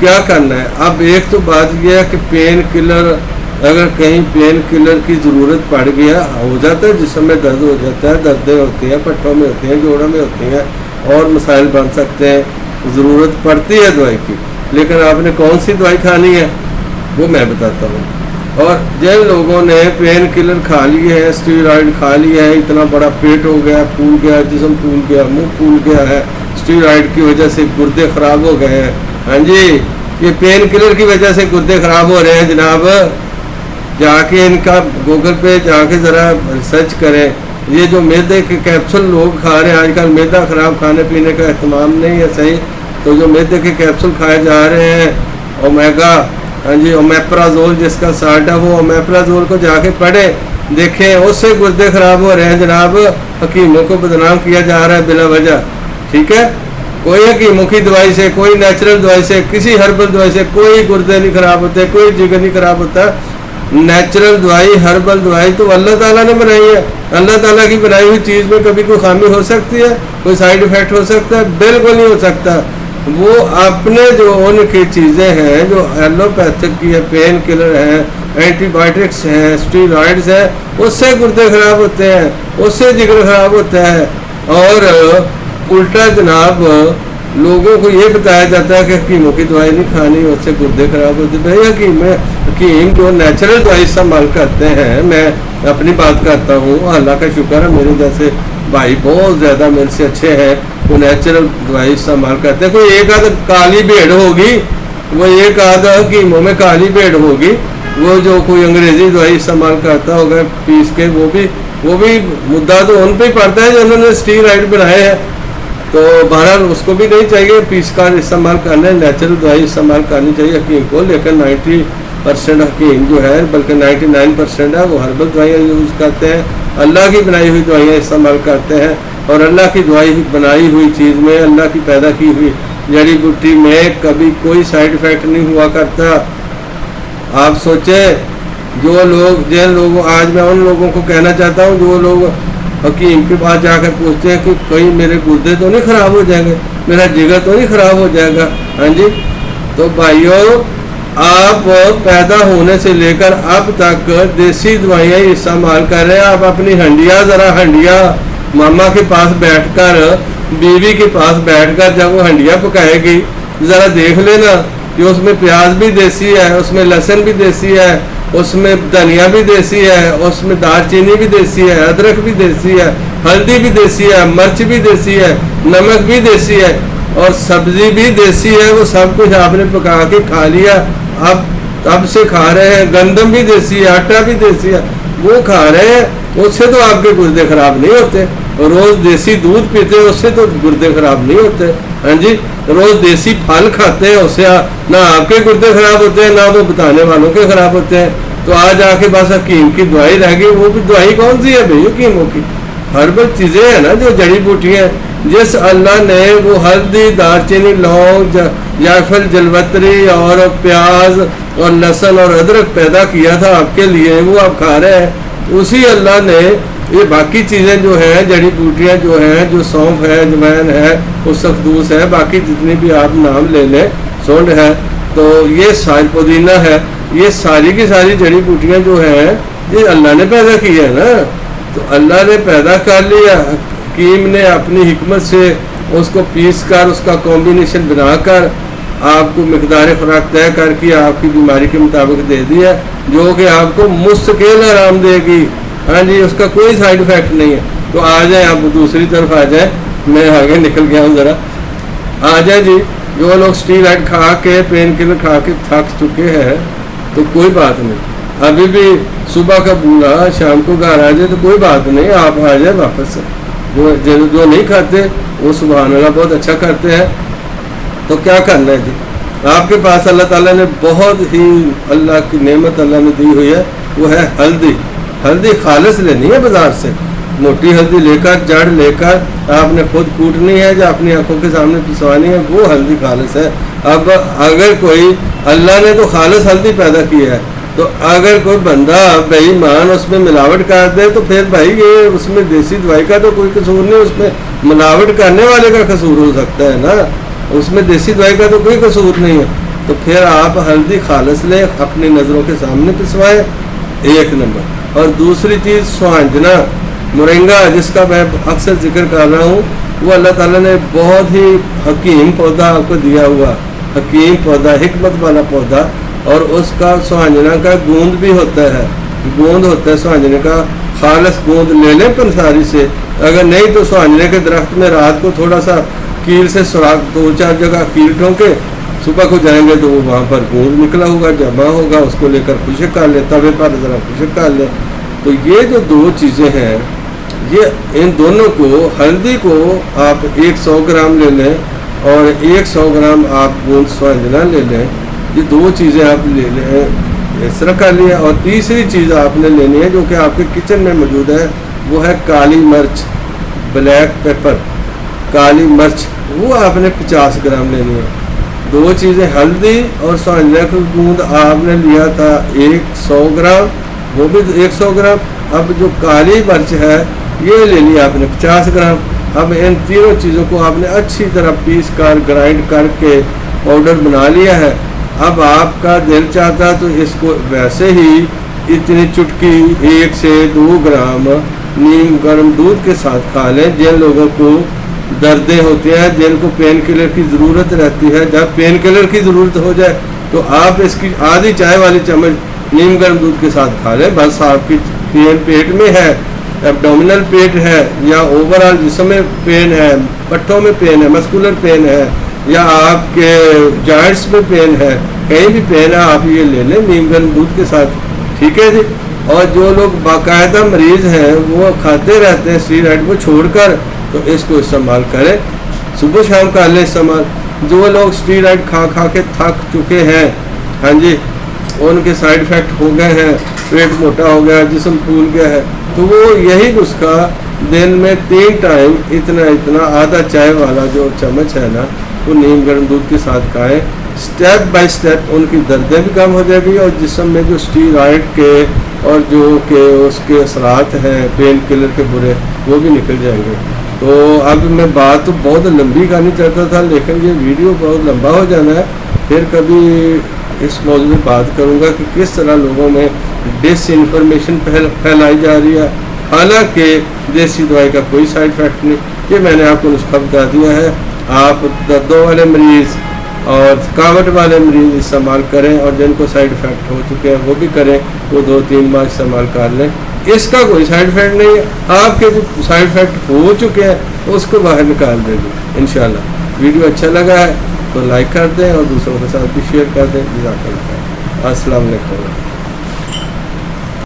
کیا کرنا ہے؟ اب ایک تو بات یہ ہے کہ پین کلر، اگر کہیں پین کلر کی ضرورت پڑ گیا، ہو جاتا ہے جسم میں درد ہو جاتا ہے، دردیں ہوتی ہیں، پٹھوں میں ہوتی ہیں، جوڑوں میں ہوتی ہیں، اور مسائل بن سکتے ہیں، ضرورت پڑتی ہے دوائی کی، لیکن آپ نے کون سی دوائی کھانی ہے وہ میں بتاتا ہوں۔ اور جن لوگوں نے پین کلر کھا لیے ہیں، اسٹیرائڈ کھا لیا ہے، اتنا بڑا پیٹ ہو گیا، پھول گیا، جسم پھول گیا، منہ پھول گیا ہے، اسٹیرائڈ کی وجہ سے گردے خراب ہو گئے ہیں، ہاں جی، یہ پین کلر کی وجہ سے گردے خراب ہو رہے ہیں جناب، جا کے ان کا گوگل پہ جا کے ذرا ریسرچ کریں۔ یہ جو میدے کے کیپسول لوگ کھا رہے ہیں آج کل، میدا خراب کھانے پینے کا اہتمام نہیں ہے صحیح، تو جو میدے کے کیپسول کھائے جا رہے ہیں، اومیگا، ہاں جی، اومیپرازول جس کا سالٹ ہے، وہ اومیپرازول کو جا کے پڑھیں، دیکھیں، اس سے گردے خراب ہو رہے ہیں جناب، حکیموں کو بدنام کیا جا رہا ہے بلا وجہ، ٹھیک ہے؟ کوئی حکیموں کی دوائی سے، کوئی نیچرل دوائی سے، کسی ہربل دوائی سے کوئی گردے نہیں خراب ہوتے، کوئی جگر نہیں خراب ہوتا۔ نیچرل دوائی، ہربل دوائی تو اللہ تعالیٰ نے بنائی ہے، اللہ تعالیٰ کی بنائی ہوئی چیز میں کبھی کوئی خامی ہو سکتی ہے، کوئی سائیڈ ایفیکٹ ہو سکتا ہے؟ بالکل نہیں ہو سکتا۔ وہ اپنے جو ان کی چیزیں ہیں جو ایلوپیتھک کی ہے، پین کلر ہیں، اینٹی بایوٹکس ہیں، اسٹیرائڈز ہیں، اس سے گردے خراب ہوتے ہیں، اس سے جگر خراب ہوتا ہے، اور الٹا جناب لوگوں کو یہ بتایا جاتا ہے کہ حکیموں کی دوائی نہیں کھانی، اس سے گردے خراب ہوتے ہیں۔ بھائی حکیم جو نیچرل دوائی استعمال کرتے ہیں، میں اپنی بات کرتا ہوں، اللہ کا شکر ہے میرے جیسے بھائی بہت زیادہ میرے سے اچھے ہیں، وہ نیچرل دوائی استعمال کرتے ہیں۔ کوئی ایک آدھ کالی بھیڑ ہوگی، وہ ایک آدھ حکیموں میں کالی بھیڑ ہوگی، وہ جو کوئی انگریزی دوائی استعمال کرتا ہوگا پیس کے، وہ بھی مدعا تو ان پہ ہی پڑتا ہے جو انہوں نے اسٹیرائڈ بنائے ہیں، تو بہرحال اس کو بھی نہیں چاہیے پیس کا استعمال کرنا ہے، نیچرل دوائی استعمال کرنی چاہیے حکیم کو، لیکن 90% حکیم جو ہے، بلکہ 99% ہے، وہ ہربل دوائیاں یوز کرتے ہیں، اللہ کی بنائی ہوئی دوائیاں استعمال کرتے ہیں، اور اللہ کی دوائی بنائی ہوئی چیز میں، اللہ کی پیدا کی ہوئی جڑی بوٹی میں کبھی کوئی سائیڈ ایفیکٹ نہیں ہوا کرتا۔ آپ سوچیں، جن لوگوں آج میں ان لوگوں کو کہنا چاہتا ہوں جو لوگ حکیم کے پاس جا کر پوچھتے ہیں کہ کہیں میرے گردے تو نہیں خراب ہو جائیں گے، میرا جگر تو نہیں خراب ہو جائے گا، ہاں جی، تو بھائیوں آپ پیدا ہونے سے لے کر اب تک دیسی دوائیاں استعمال کر رہے ہیں۔ آپ اپنی ہنڈیا ماما کے پاس بیٹھ کر، بیوی کے پاس بیٹھ کر جب وہ ہنڈیا پکائے گی، ذرا دیکھ لینا کہ اس میں پیاز بھی دیسی ہے، اس میں لہسن بھی دیسی ہے، اس میں دھنیا بھی دیسی ہے، اس میں دار چینی بھی دیسی ہے، ادرک بھی دیسی ہے، ہلدی بھی دیسی ہے، مرچ بھی دیسی ہے، نمک بھی دیسی ہے، اور سبزی بھی دیسی ہے۔ وہ سب کچھ آپ نے پکا کے کھا لیا، اب سے کھا رہے ہیں، گندم بھی دیسی ہے، آٹا بھی دیسی ہے، وہ کھا رہے ہیں، اس سے تو آپ کے گردے خراب نہیں ہوتے۔ روز دیسی دودھ پیتے ہیں، اس سے تو گردے خراب نہیں ہوتے، ہاں جی، روز دیسی پھل کھاتے ہیں، اس سے نہ آپ کے گردے خراب ہوتے ہیں، نہ وہ بتانے والوں کے خراب ہوتے ہیں۔ تو آج آ کے بس حکیم کی دوائی رہ گئی، وہ بھی دوائی کون سی ہے بھائی حکیموں کی؟ ہربل چیزیں ہیں نا، جو جڑی بوٹیاں، جس اللہ نے وہ ہلدی، دار چینی، لونگ، جائفل، جلوتری اور پیاز اور لہسن اور ادرک پیدا کیا تھا آپ کے لیے، وہ آپ کھا رہے ہیں۔ اسی اللہ نے یہ باقی چیزیں جو ہیں، جڑی بوٹیاں جو ہیں، جو سونف ہے، اجوائن ہے، وہ سخدوس ہے، باقی جتنی بھی آپ نام لے لیں، سونڈ ہے، تو یہ ساری پودینہ ہے، یہ ساری کی ساری جڑی بوٹیاں جو ہیں یہ اللہ نے پیدا کی ہے نا، تو اللہ نے پیدا کر لیا، حکیم نے اپنی حکمت سے اس کو پیس کر، اس کا کمبینیشن بنا کر آپ کو مقدار خوراک طے کر کے آپ کی بیماری کے مطابق دے دیا، جو کہ آپ کو مستقل آرام دے گی، ہاں جی، اس کا کوئی سائیڈ ایفیکٹ نہیں ہے۔ تو آ جائیں، آپ دوسری طرف آ جائیں، میں آگے نکل گیا ہوں، ذرا آ جائیں جی۔ جو لوگ اسٹیرائڈ کھا کے، پین کلر کھا کے تھک چکے ہیں تو کوئی بات نہیں، ابھی بھی صبح کا بولا شام کو گھر آ جائے تو کوئی بات نہیں، آپ آ جائیں واپس۔ جو نہیں کھاتے وہ سبحان اللہ بہت اچھا کرتے ہیں۔ تو کیا کرنا ہے جی؟ آپ کے پاس اللہ تعالیٰ نے بہت ہی، اللہ کی نعمت اللہ نے دی ہوئی ہے، وہ ہے ہلدی۔ ہلدی خالص لینی ہے بازار سے، موٹی ہلدی لے کر، جڑ لے کر آپ نے خود کوٹنی ہے یا اپنی آنکھوں کے سامنے پسوانی ہے، وہ ہلدی خالص ہے۔ اب اگر کوئی، اللہ نے تو خالص ہلدی پیدا کی ہے، تو اگر کوئی بندہ بے ایمان اس میں ملاوٹ کر دے تو پھر بھائی یہ اس میں دیسی دوائی کا تو کوئی قصور نہیں، اس میں ملاوٹ کرنے والے کا قصور ہو سکتا ہے نا، اس میں دیسی دوائی کا تو کوئی قصور نہیں ہے۔ تو پھر آپ ہلدی خالص لیں، اپنی نظروں کے سامنے پسوائیں، 1 نمبر۔ اور دوسری چیز سوانجنا، مورنگا جس کا میں اکثر ذکر کر رہا ہوں، وہ اللہ تعالیٰ نے بہت ہی حکیم پودا آپ کو دیا ہوا، حکیم پودا، حکمت والا پودا، اور اس کا سوانجنا کا گوند بھی ہوتا ہے، گوند ہوتا ہے سوانجنے کا، خالص گوند لے لیں پنساری سے، اگر نہیں تو سوانجنے کے درخت میں رات کو تھوڑا سا کیل سے سراخ 2-4 جگہ کیل ٹھونکے، صبح کو جائیں گے تو وہ وہاں پر گوند نکلا ہوگا، جمع ہوگا، اس کو لے کر خشک کر لیں، توے پر ذرا خشک کر لیں۔ تو یہ جو 2 چیزیں ہیں، یہ ان دونوں کو، ہلدی کو آپ 100 گرام لے لیں اور 100 گرام آپ گوند سوانجنا لے لیں، یہ 2 چیزیں آپ لے لیں، اس طرح کر لیا۔ اور تیسری چیز آپ نے لینی ہے جو کہ آپ کے کچن میں موجود ہے، وہ ہے کالی مرچ، بلیک پیپر، کالی مرچ، وہ آپ نے 50 گرام لینی ہے۔ 2 چیزیں، ہلدی اور سوانجنا کا گوند آپ نے لیا تھا 100 گرام، وہ بھی 100 گرام، اب جو کالی مرچ ہے یہ لے لیا آپ نے 50 گرام۔ اب ان تینوں چیزوں کو آپ نے اچھی طرح پیس کر گرائنڈ کر کے پاؤڈر بنا لیا ہے۔ اب آپ کا دل چاہتا تو اس کو ویسے ہی اتنی چٹکی 1 سے 2 گرام نیم گرم دودھ کے ساتھ کھا لیں۔ جن لوگوں کو دردیں ہوتی ہیں، جن کو پین کلر کی ضرورت رہتی ہے، جب پین کلر کی ضرورت ہو جائے تو آپ اس کی آدھی چائے والی چمچ نیم گرم دودھ کے ساتھ کھا لیں۔ بس آپ کی پین پیٹ میں ہے، ایبڈومینل پیٹ ہے، یا اوور آل جسم میں پین ہے، پٹھوں میں پین ہے، مسکولر پین ہے، یا آپ کے جوائنٹس میں پین ہے، کہیں بھی پین ہے، آپ یہ لے لیں نیم گرم دودھ کے ساتھ، ٹھیک ہے جی۔ اور جو لوگ باقاعدہ مریض ہیں وہ کھاتے رہتے ہیں اسٹیرائڈ کو چھوڑ کر، تو اس کو استعمال کریں، صبح شام کر لیں استعمال۔ جو لوگ اسٹیرائڈ کھا کھا کے تھک چکے ہیں، ہاں جی، ان کے سائیڈ افیکٹ ہو گئے ہیں، پیٹ موٹا ہو گیا، جسم پھول گیا ہے، تو وہ یہی نسخہ دن میں 3 ٹائم اتنا آدھا چائے والا جو چمچ ہے نا، وہ نیم گرم دودھ کے ساتھ کھائیں۔ سٹیپ بائی سٹیپ ان کی دردیں بھی کم ہو جائے گی، اور جسم میں جو اسٹیرائڈ کے اور جو کہ اس کے اثرات ہیں پین کلر کے برے، وہ بھی نکل جائیں گے۔ تو اب میں بات تو بہت لمبی کرنی چاہتا تھا، لیکن یہ ویڈیو بہت لمبا ہو جانا ہے، پھر کبھی اس موضوع میں بات کروں گا کہ کس طرح لوگوں میں ڈس انفارمیشن پھیلائی جا رہی ہے، حالانکہ دیسی دوائی کا کوئی سائیڈ افیکٹ نہیں۔ یہ میں نے آپ کو نسخہ بتا دیا ہے، آپ دردوں والے مریض اور تھکاوٹ والے مریض استعمال کریں، اور جن کو سائیڈ افیکٹ ہو چکے ہیں وہ بھی کریں، وہ 2-3 ماہ استعمال کر لیں، اس کا کوئی سائیڈ افیکٹ نہیں ہے۔ آپ کے جو سائیڈ افیکٹ ہو چکے ہیں اس کو باہر نکال دیں گے انشاءاللہ۔ ویڈیو اچھا لگا ہے تو لائک کر دیں اور دوسروں کے ساتھ بھی شیئر کر دیں۔ جزاک اللہ، السلام علیکم۔